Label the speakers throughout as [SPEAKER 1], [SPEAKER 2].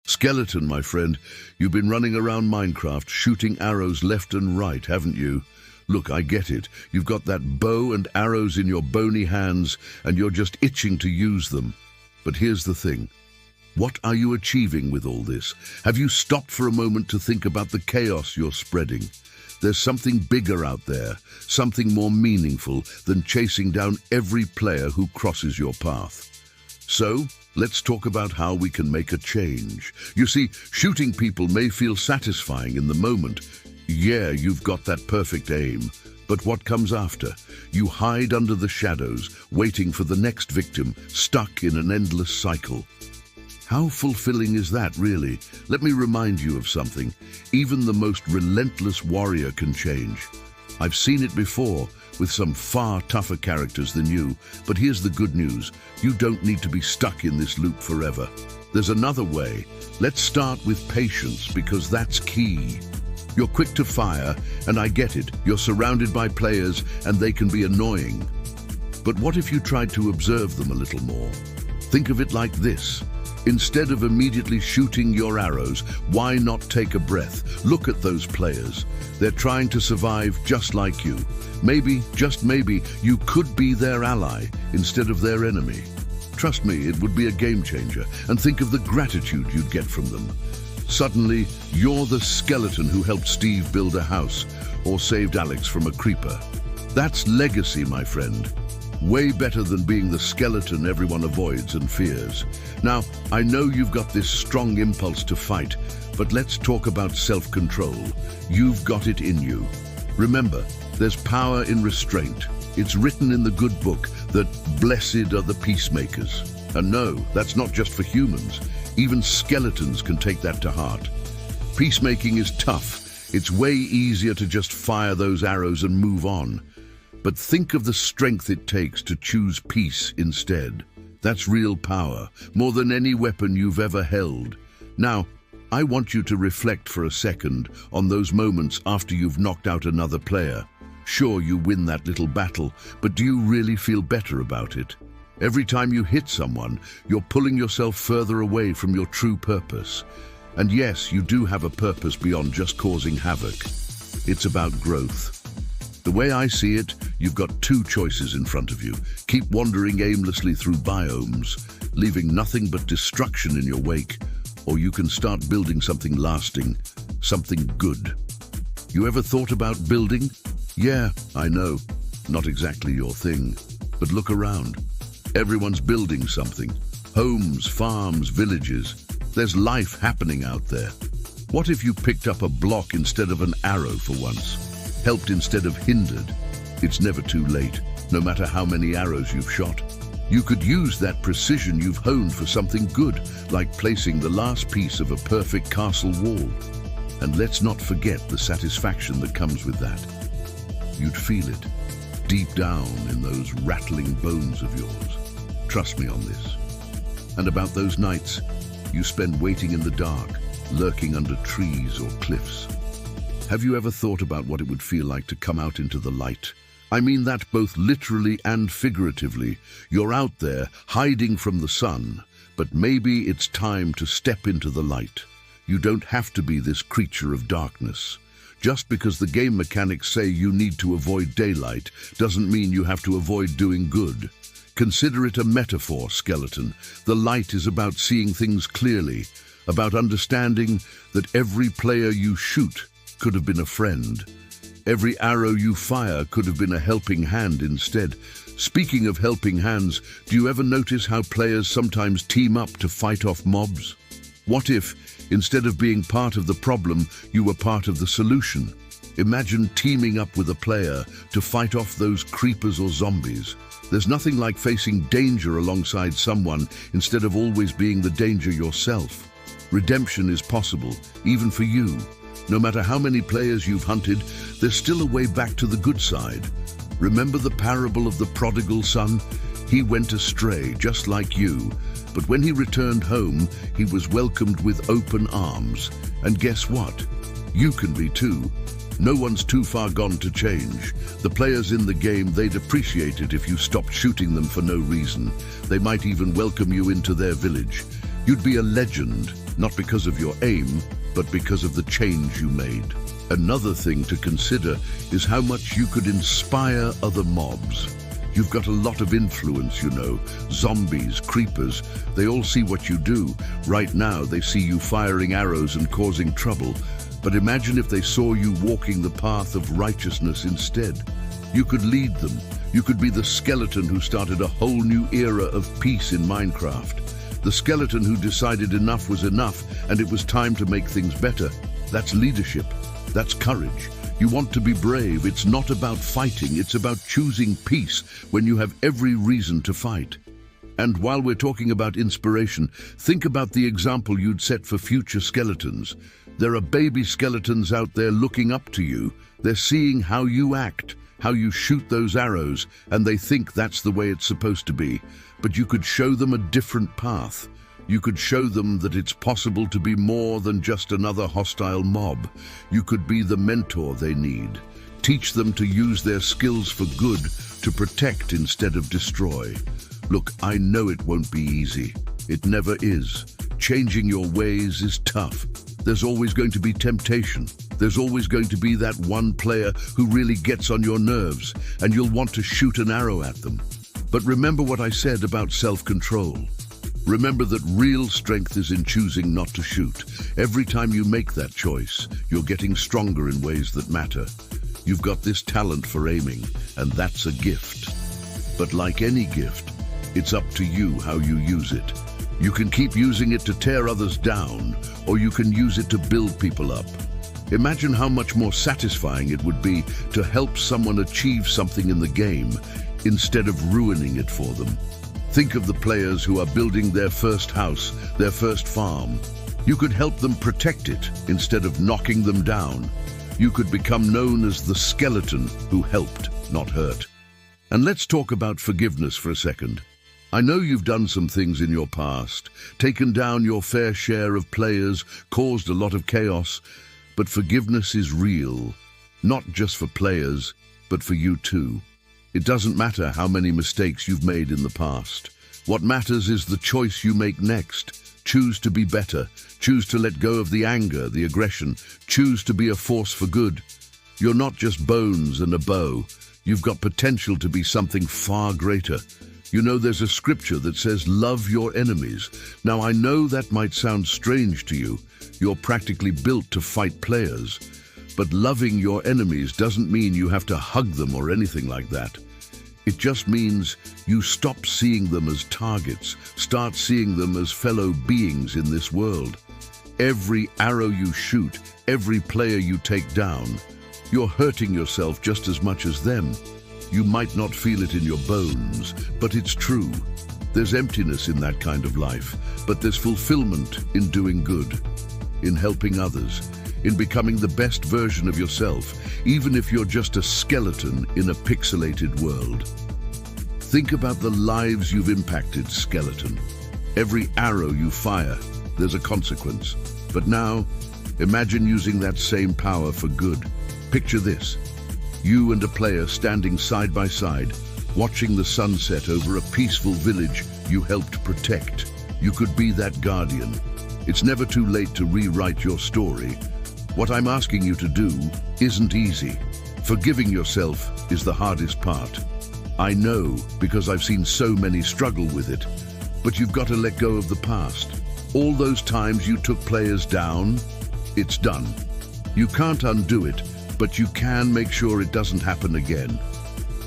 [SPEAKER 1] Skeleton, my friend, you've been running around Minecraft shooting arrows left and right, haven't you? Look, I get it. You've got that bow and arrows in your bony hands and you're just itching to use them. But here's the thing. What are you achieving with all this? Have you stopped for a moment to think about the chaos you're spreading? There's something bigger out there, something more meaningful than chasing down every player who crosses your path. So, let's talk about how we can make a change. You see, shooting people may feel satisfying in the moment. Yeah, you've got that perfect aim. But what comes after? You hide under the shadows, waiting for the next victim, stuck in an endless cycle. How fulfilling is that, really? Let me remind you of something. Even the most relentless warrior can change. I've seen it before, with some far tougher characters than you. But here's the good news. You don't need to be stuck in this loop forever. There's another way. Let's start with patience, because that's key. You're quick to fire, and I get it. You're surrounded by players, and they can be annoying. But what if you tried to observe them a little more? Think of it like this. Instead of immediately shooting your arrows, why not take a breath? Look at those players. They're trying to survive just like you. Maybe, just maybe, you could be their ally instead of their enemy. Trust me, it would be a game changer. And think of the gratitude you'd get from them. Suddenly, you're the skeleton who helped Steve build a house or saved Alex from a creeper. That's legacy, my friend. Way better than being the skeleton everyone avoids and fears. Now, I know you've got this strong impulse to fight, but let's talk about self-control. You've got it in you. Remember, there's power in restraint. It's written in the good book that blessed are the peacemakers. And no, that's not just for humans. Even skeletons can take that to heart. Peacemaking is tough. It's way easier to just fire those arrows and move on. But think of the strength it takes to choose peace instead. That's real power, more than any weapon you've ever held. Now, I want you to reflect for a second on those moments after you've knocked out another player. Sure, you win that little battle, but do you really feel better about it? Every time you hit someone, you're pulling yourself further away from your true purpose. And yes, you do have a purpose beyond just causing havoc. It's about growth. The way I see it, you've got two choices in front of you. Keep wandering aimlessly through biomes, leaving nothing but destruction in your wake, or you can start building something lasting, something good. You ever thought about building? Yeah, I know, not exactly your thing, but look around. Everyone's building something. Homes, farms, villages. There's life happening out there. What if you picked up a block instead of an arrow for once? Helped instead of hindered? It's never too late, no matter how many arrows you've shot. You could use that precision you've honed for something good, like placing the last piece of a perfect castle wall. And let's not forget the satisfaction that comes with that. You'd feel it, deep down in those rattling bones of yours. Trust me on this. And about those nights you spend waiting in the dark, lurking under trees or cliffs. Have you ever thought about what it would feel like to come out into the light? I mean that both literally and figuratively. You're out there, hiding from the sun, but maybe it's time to step into the light. You don't have to be this creature of darkness. Just because the game mechanics say you need to avoid daylight doesn't mean you have to avoid doing good. Consider it a metaphor, skeleton. The light is about seeing things clearly, about understanding that every player you shoot could have been a friend. Every arrow you fire could have been a helping hand instead. Speaking of helping hands, do you ever notice how players sometimes team up to fight off mobs? What if, instead of being part of the problem, you were part of the solution? Imagine teaming up with a player to fight off those creepers or zombies. There's nothing like facing danger alongside someone instead of always being the danger yourself. Redemption is possible, even for you. No matter how many players you've hunted, there's still a way back to the good side. Remember the parable of the prodigal son? He went astray, just like you. But when he returned home, he was welcomed with open arms. And guess what? You can be too. No one's too far gone to change. The players in the game, they'd appreciate it if you stopped shooting them for no reason. They might even welcome you into their village. You'd be a legend, not because of your aim, but because of the change you made. Another thing to consider is how much you could inspire other mobs. You've got a lot of influence, you know. Zombies, creepers, they all see what you do. Right now, they see you firing arrows and causing trouble. But imagine if they saw you walking the path of righteousness instead. You could lead them. You could be the skeleton who started a whole new era of peace in Minecraft. The skeleton who decided enough was enough and it was time to make things better. That's leadership. That's courage. You want to be brave. It's not about fighting. It's about choosing peace when you have every reason to fight. And while we're talking about inspiration, think about the example you'd set for future skeletons. There are baby skeletons out there looking up to you. They're seeing how you act, how you shoot those arrows, and they think that's the way it's supposed to be. But you could show them a different path. You could show them that it's possible to be more than just another hostile mob. You could be the mentor they need. Teach them to use their skills for good, to protect instead of destroy. Look, I know it won't be easy. It never is. Changing your ways is tough. There's always going to be temptation. There's always going to be that one player who really gets on your nerves, and you'll want to shoot an arrow at them. But remember what I said about self-control. Remember that real strength is in choosing not to shoot. Every time you make that choice, you're getting stronger in ways that matter. You've got this talent for aiming, and that's a gift. But like any gift, it's up to you how you use it. You can keep using it to tear others down, or you can use it to build people up. Imagine how much more satisfying it would be to help someone achieve something in the game instead of ruining it for them. Think of the players who are building their first house, their first farm. You could help them protect it instead of knocking them down. You could become known as the skeleton who helped, not hurt. And let's talk about forgiveness for a second. I know you've done some things in your past, taken down your fair share of players, caused a lot of chaos, but forgiveness is real, not just for players, but for you too. It doesn't matter how many mistakes you've made in the past. What matters is the choice you make next. Choose to be better. Choose to let go of the anger, the aggression. Choose to be a force for good. You're not just bones and a bow. You've got potential to be something far greater. You know, there's a scripture that says, love your enemies. Now, I know that might sound strange to you. You're practically built to fight players. But loving your enemies doesn't mean you have to hug them or anything like that. It just means you stop seeing them as targets, start seeing them as fellow beings in this world. Every arrow you shoot, every player you take down, you're hurting yourself just as much as them. You might not feel it in your bones, but it's true. There's emptiness in that kind of life, but there's fulfillment in doing good, in helping others, in becoming the best version of yourself, even if you're just a skeleton in a pixelated world. Think about the lives you've impacted, skeleton. Every arrow you fire, there's a consequence. But now, imagine using that same power for good. Picture this. You and a player standing side by side, watching the sunset over a peaceful village you helped protect. You could be that guardian. It's never too late to rewrite your story. What I'm asking you to do isn't easy. Forgiving yourself is the hardest part. I know, because I've seen so many struggle with it. But you've got to let go of the past. All those times you took players down, it's done. You can't undo it, but you can make sure it doesn't happen again.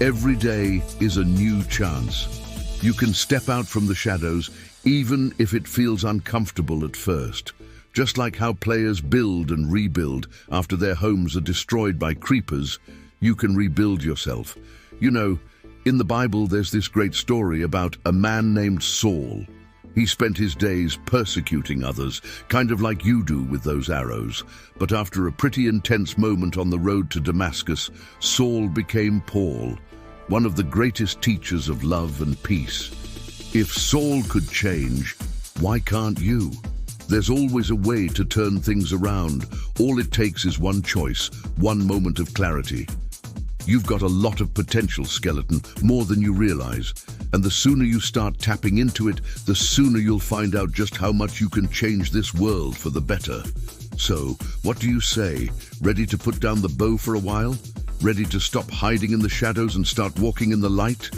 [SPEAKER 1] Every day is a new chance. You can step out from the shadows, even if it feels uncomfortable at first. Just like how players build and rebuild after their homes are destroyed by creepers, you can rebuild yourself. You know, in the Bible there's this great story about a man named Saul. He spent his days persecuting others, kind of like you do with those arrows. But after a pretty intense moment on the road to Damascus, Saul became Paul, one of the greatest teachers of love and peace. If Saul could change, why can't you? There's always a way to turn things around. All it takes is one choice, one moment of clarity. You've got a lot of potential, skeleton, more than you realize. And the sooner you start tapping into it, the sooner you'll find out just how much you can change this world for the better. So, what do you say? Ready to put down the bow for a while? Ready to stop hiding in the shadows and start walking in the light?